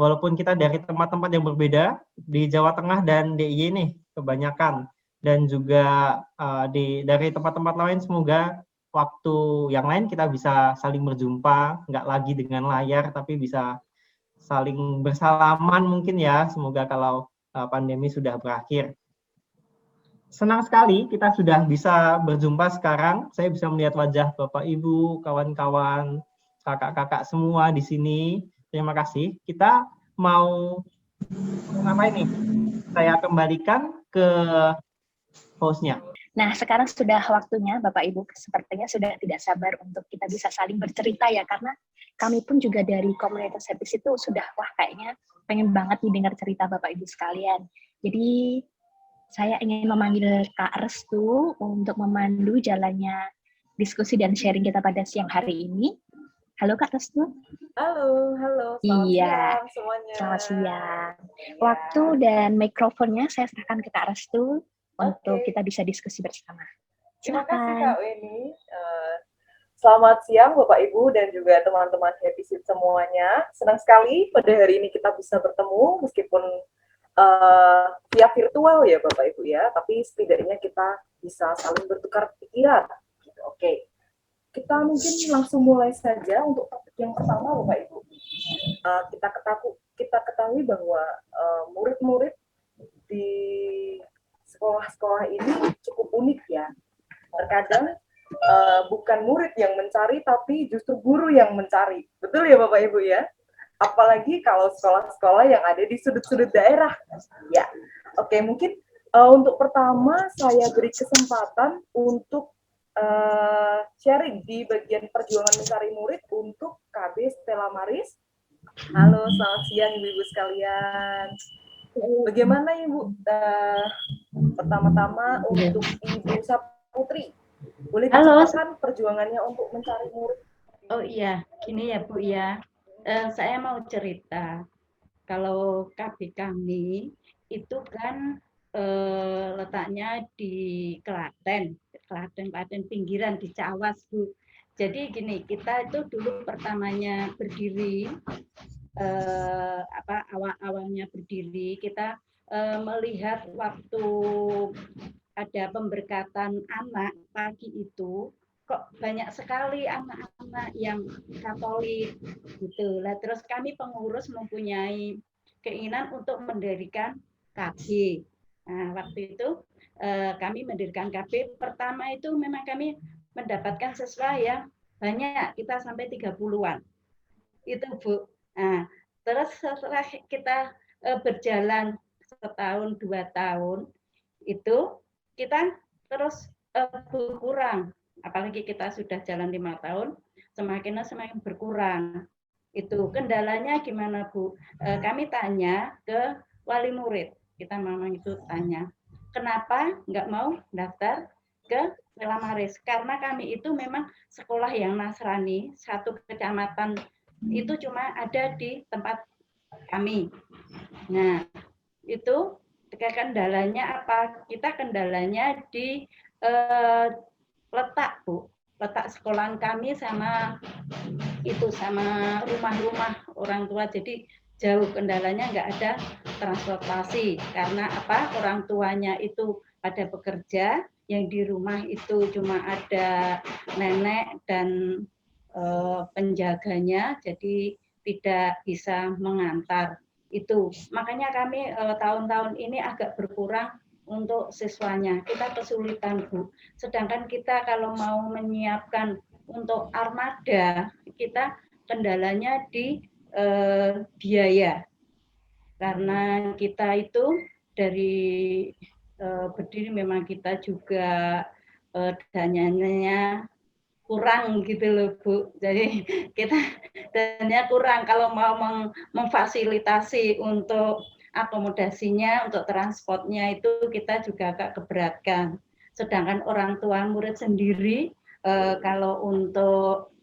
walaupun kita dari tempat-tempat yang berbeda di Jawa Tengah dan DIY nih kebanyakan, dan juga dari tempat-tempat lain, semoga waktu yang lain kita bisa saling berjumpa, nggak lagi dengan layar tapi bisa saling bersalaman mungkin ya, semoga kalau pandemi sudah berakhir. Senang sekali kita sudah bisa berjumpa sekarang. Saya bisa melihat wajah Bapak Ibu, kawan-kawan, kakak-kakak semua di sini. Terima kasih. Kita mau ngapain nih? Saya kembalikan ke hostnya. Nah, sekarang sudah waktunya Bapak Ibu, sepertinya sudah tidak sabar untuk kita bisa saling bercerita ya, karena kami pun juga dari komunitas Happy itu sudah, wah kayaknya pengen banget didengar cerita Bapak Ibu sekalian. Jadi saya ingin memanggil Kak Restu untuk memandu jalannya diskusi dan sharing kita pada siang hari ini. Halo Kak Restu. Halo, selamat siang semuanya. Selamat siang. Waktu dan mikrofonnya saya serahkan ke Kak Restu untuk kita bisa diskusi bersama. Terima kasih Kak Weni. Selamat siang Bapak Ibu dan juga teman-teman Happy Seat semuanya. Senang sekali pada hari ini kita bisa bertemu meskipun via virtual ya Bapak Ibu ya, tapi setidaknya kita bisa saling bertukar pikiran. Oke, kita mungkin langsung mulai saja untuk topik yang pertama Bapak Ibu. Kita ketahui bahwa murid-murid di sekolah-sekolah ini cukup unik ya. Terkadang bukan murid yang mencari, tapi justru guru yang mencari. Betul ya Bapak Ibu ya? Apalagi kalau sekolah-sekolah yang ada di sudut-sudut daerah. Ya, oke, mungkin untuk pertama saya beri kesempatan untuk sharing di bagian perjuangan mencari murid untuk KB Stella Maris. Halo, selamat siang Ibu-Ibu sekalian. Bagaimana Ibu? Pertama-tama untuk Ibu Saputri, boleh diceritakan perjuangannya untuk mencari murid? Oh iya, gini ya Bu ya. Saya mau cerita, kalau KB kami itu kan letaknya di Klaten pinggiran di Cawas Bu. Jadi gini, kita itu dulu pertamanya berdiri, awalnya berdiri, kita melihat waktu ada pemberkatan anak pagi itu, kok banyak sekali anak-anak yang Katolik gitu. Lah terus kami pengurus mempunyai keinginan untuk mendirikan KB. Nah, waktu itu kami mendirikan KB. Pertama itu memang kami mendapatkan siswa yang banyak, kita sampai 30-an. Itu Bu. Nah, terus setelah kita berjalan setahun 2 tahun itu kita terus berkurang. Apalagi kita sudah jalan 5 tahun, semakin berkurang. Itu kendalanya gimana Bu? Kami tanya ke wali murid, kita memang itu tanya, kenapa nggak mau daftar ke Stella Maris? Karena kami itu memang sekolah yang Nasrani, satu kecamatan itu cuma ada di tempat kami. Nah, itu kendalanya apa? Kita kendalanya di letak Bu, letak sekolahan kami sama rumah-rumah orang tua, jadi jauh, kendalanya nggak ada transportasi karena apa, orang tuanya itu pada bekerja, yang di rumah itu cuma ada nenek dan penjaganya, jadi tidak bisa mengantar. Itu makanya kami tahun-tahun ini agak berkurang untuk siswanya, kita kesulitan Bu. Sedangkan kita kalau mau menyiapkan untuk armada, kita kendalanya di biaya, karena kita itu dari berdiri memang kita juga dananya kurang gitu loh Bu. Jadi kita dananya kurang kalau mau memfasilitasi untuk akomodasinya, untuk transportnya itu kita juga agak keberatan. Sedangkan orang tua murid sendiri kalau untuk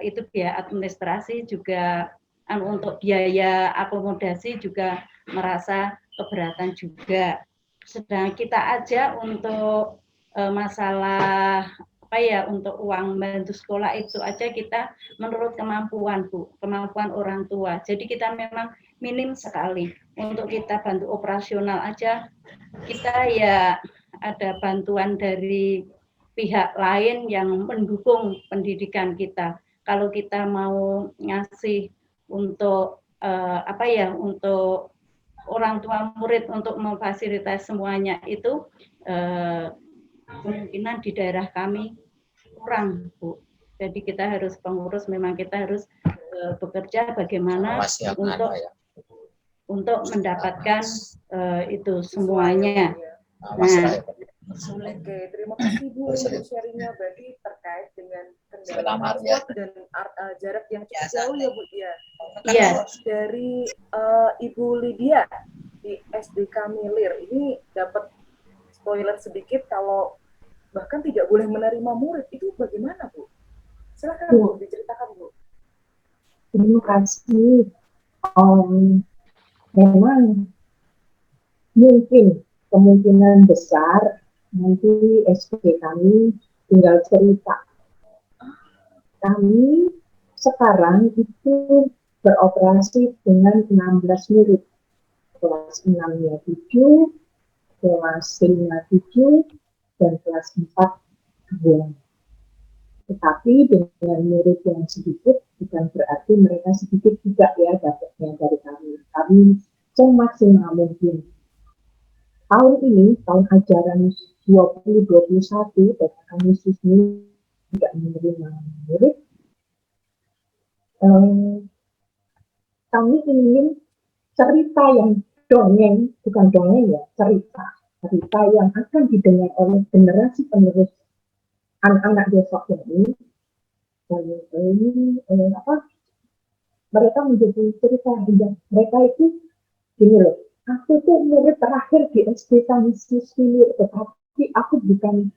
itu biaya administrasi juga, untuk biaya akomodasi juga merasa keberatan juga. Sedang kita aja untuk masalah apa ya, untuk uang bantu sekolah itu aja kita menurut kemampuan Bu, kemampuan orang tua. Jadi kita memang minim sekali. Untuk kita bantu operasional aja kita ya ada bantuan dari pihak lain yang mendukung pendidikan kita. Kalau kita mau ngasih untuk apa ya, untuk orang tua murid untuk memfasilitasi semuanya itu kemungkinan di daerah kami kurang, Bu. Jadi kita harus pengurus, memang kita harus bekerja bagaimana untuk mendapatkan itu semuanya. Nah, oke, terima kasih Bu untuk sharingnya. Berarti terkait dengan kendala transport dan jarak yang cukup jauh ya Bu ya. Iya. Dari Ibu Lydia di SD Kamilir ini dapat spoiler sedikit kalau bahkan tidak boleh menerima murid, itu bagaimana Bu? Silakan Bu, diceritakan Bu. Terima kasih. Memang mungkin kemungkinan besar nanti SD kami tinggal cerita. Kami sekarang itu beroperasi dengan 16 murid. Kelas 6-nya 7, kelas 5 7, dan kelas 4 2. Tetapi dengan murid yang sedikit bukan berarti mereka sedikit juga ya dapatnya dari kami. Kami semaksimal mungkin. Tahun ini, tahun ajaran 2021, dan kami siswi tidak menerima murid. Kami ingin cerita yang dongeng, bukan dongeng ya, cerita yang akan didengar oleh generasi penerus anak-anak besok ini, dan ini mereka menjadi cerita yang mereka itu gini loh, aku tuh murid terakhir di SD Kamilir, tetapi aku bukan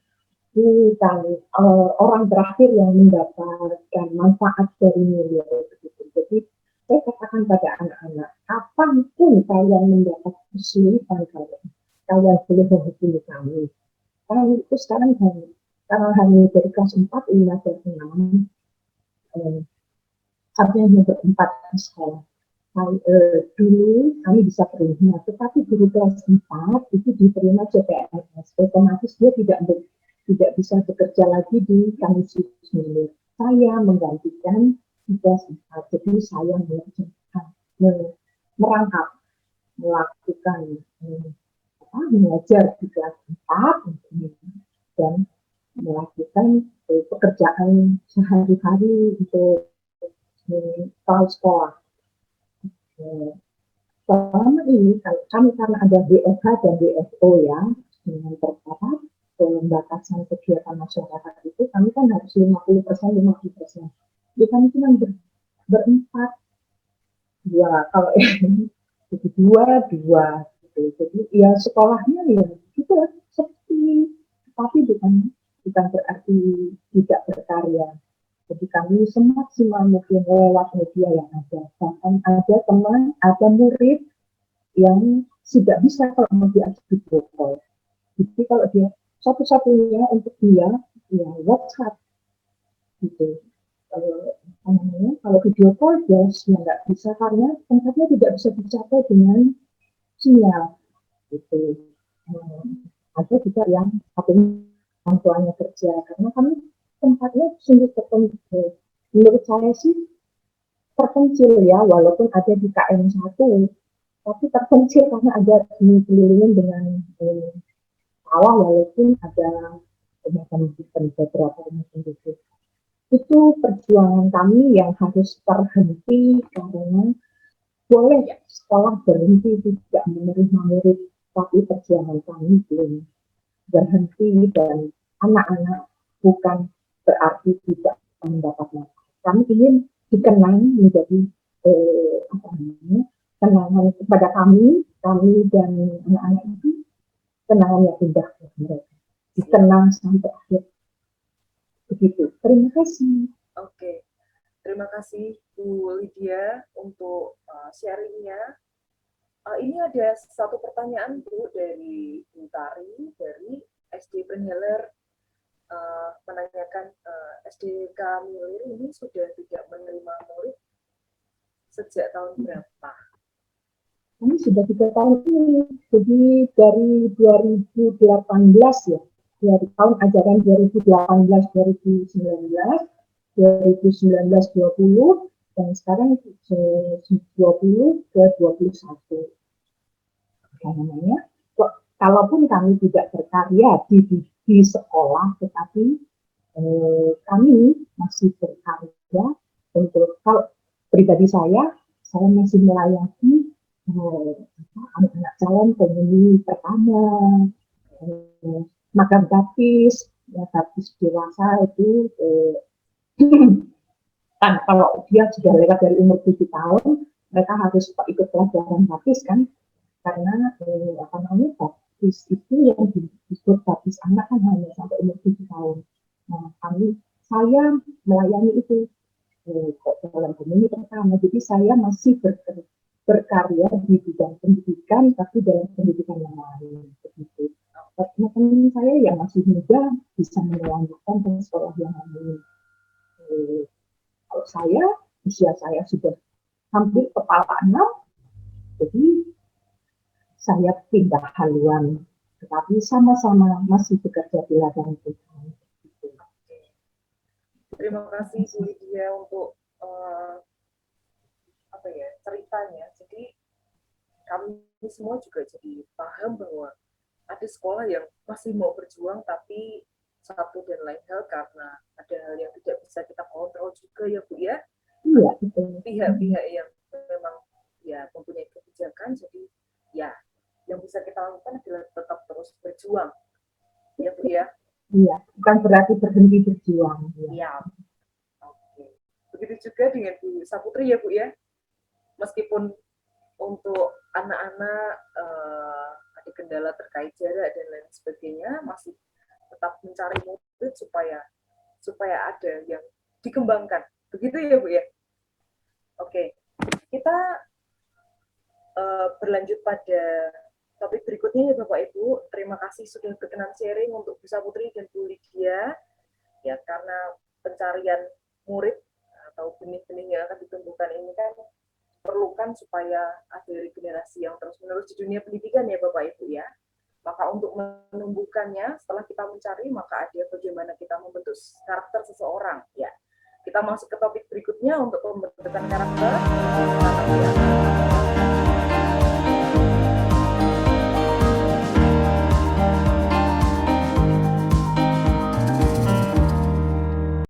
orang terakhir yang mendapatkan manfaat dari Milir. Jadi saya katakan pada anak-anak, kapanpun kalian mendapat kesulitan kalian boleh menghubungi kami. Kami itu sekarang hanya dari kelas 4, 5, dan 6 artinya berempat di sekolah. Dulu kami bisa terima, tetapi guru kelas 4 itu diterima CPNS, otomatis dia tidak bisa bekerja lagi di Kamisi Milir. Saya menggantikan di kelas 4, jadi saya merangkap, melakukan mengajar di kelas 4 dan melakukan pekerjaan sehari-hari untuk sekolah. Selama ini kami karena ada WFH dan WFO ya, dengan terdapat pembatasan kegiatan masyarakat itu, kami kan harus 50%. Jadi kami cuma berempat, kalau jadi dua gitu. Jadi ya sekolahnya ya gitu lah, sepi, tapi bukan berarti tidak berkarya. Jadi kami semaksimal mungkin lewat media yang ada. Bahkan ada teman, ada murid yang tidak bisa kalau mau diajak video call. Jadi kalau dia satu-satunya untuk dia ya WhatsApp gitu. Kalau video call dia nggak bisa karena tempatnya tidak bisa dicapai dengan sinyal gitu. Ada juga yang orang tuanya kerja karena kami tempatnya sungguh terpencil. Menurut saya sih terpencil ya, walaupun ada di KM 1, tapi terpencil karena ada dikelilingi dengan sawah, walaupun ada beberapa penduduk. Itu perjuangan kami yang harus terhenti karena boleh sekolah berhenti tidak menerima murid, tapi perjuangan kami belum berhenti dan anak-anak bukan berarti tidak mendapat manfaat. Kami ingin dikenang menjadi kenangan kepada kami dan anak-anak itu, kenangan yang indah mereka, dikenang sampai akhir. Begitu. Terima kasih. Oke, terima kasih Bu Lydia untuk sharingnya. Ini ada satu pertanyaan Bu dari Bu Tari dari SD Penheler menanyakan SDK Milir ini sudah tidak menerima murid sejak tahun berapa? Kami sudah 3 tahun ini, jadi dari 2018 ya, dari tahun ajaran 2018-2019, 2019-20, dan sekarang 20 ke 21. Apa namanya? Kalaupun kami tidak berkarya di sekolah, tetapi kami masih berkarya untuk, kalau pribadi saya masih melayani anak-anak calon pemilih pertama, magang gratis, ya gratis dewasa itu kan kalau dia sudah lewat dari umur 7 tahun, mereka harus ikut pelajaran gratis kan, karena apa namanya, baptis itu yang disebut baptis anak kan hanya sampai umur 7 tahun. Nah, saya melayani itu dalam pemilih pertama, jadi saya masih berkarya di bidang pendidikan, tapi dalam pendidikan yang lain begitu. Teman-teman saya yang masih muda bisa melanjutkan ke sekolah yang lain. Kalau usia saya sudah hampir kepala 6, jadi saya pindah haluan, tetapi sama-sama masih bekerja di ladang Tuhan. Terima kasih Bu Lydia untuk ceritanya. Jadi kami semua juga jadi paham bahwa ada sekolah yang masih mau berjuang, tapi satu dan lain hal karena ada hal yang tidak bisa kita kontrol juga ya Bu ya. Iya, betul. Pihak-pihak yang memang ya mempunyai kebijakan, jadi ya yang bisa kita lakukan adalah tetap terus berjuang ya Bu ya. Iya, bukan berarti berhenti berjuang. Iya. Oke. Begitu juga dengan Bu Saputri ya Bu ya. Meskipun untuk anak-anak ada kendala terkait jarak dan lain sebagainya, masih tetap mencari murid supaya ada yang dikembangkan. Begitu ya Bu ya. Oke. Kita berlanjut pada topik berikutnya ya Bapak Ibu. Terima kasih sudah berkenan sharing untuk Bu Saputri dan Bu Lydia. Ya, karena pencarian murid atau benih-benih yang akan ditumbuhkan ini kan perlukan supaya ada regenerasi yang terus-menerus di dunia pendidikan ya Bapak Ibu ya. Maka untuk menumbuhkannya, setelah kita mencari, maka ada bagaimana kita membentuk karakter seseorang. Ya, kita masuk ke topik berikutnya untuk pembentukan karakter.